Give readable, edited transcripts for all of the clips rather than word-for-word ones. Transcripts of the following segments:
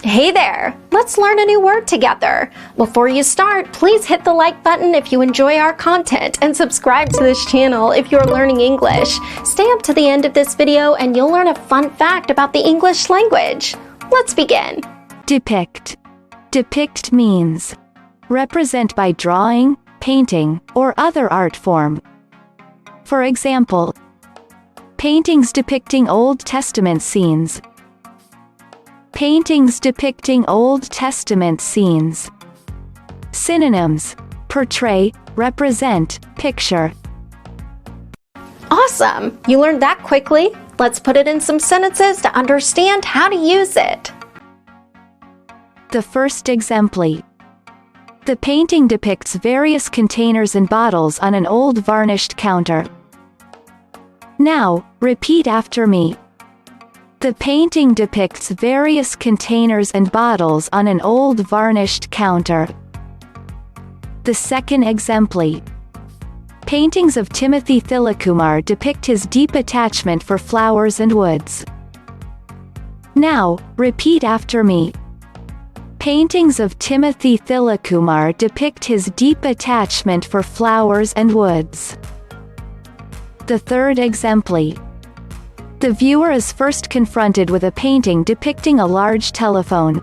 Hey there! Let's learn a new word together. Before you start, please hit the like button if you enjoy our content and subscribe to this channel if you're learning English. Stay up to the end of this video and you'll learn a fun fact about the English language. Let's begin. Depict. Depict means represent by drawing, painting, or other art form. For example, paintings depicting Old Testament scenes. Paintings depicting Old Testament scenes. Synonyms: portray, represent, picture. Awesome! You learned that quickly. Let's put it in some sentences to understand how to use it. The first exemplar. The painting depicts various containers and bottles on an old varnished counter. Now, repeat after me. The painting depicts various containers and bottles on an old varnished counter. The second exemplar. Paintings of Timothy Thilakumar depict his deep attachment for flowers and woods. Now, repeat after me. Paintings of Timothy Thilakumar depict his deep attachment for flowers and woods. The third exemplar. The viewer is first confronted with a painting depicting a large telephone.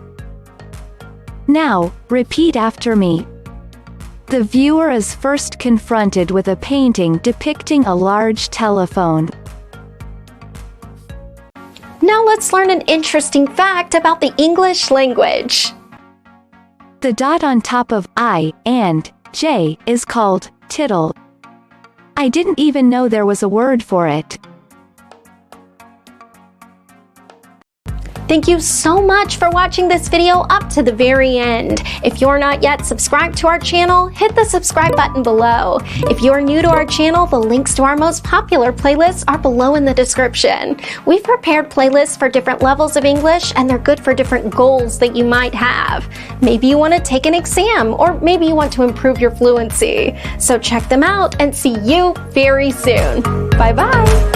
Now, repeat after me. The viewer is first confronted with a painting depicting a large telephone. Now let's learn an interesting fact about the English language. The dot on top of I and J is called tittle. I didn't even know there was a word for it. Thank you so much for watching this video up to the very end. If you're not yet subscribed to our channel, hit the subscribe button below. If you're new to our channel, the links to our most popular playlists are below in the description. We've prepared playlists for different levels of English, and they're good for different goals that you might have. Maybe you want to take an exam, or maybe you want to improve your fluency. So check them out and see you very soon. Bye-bye.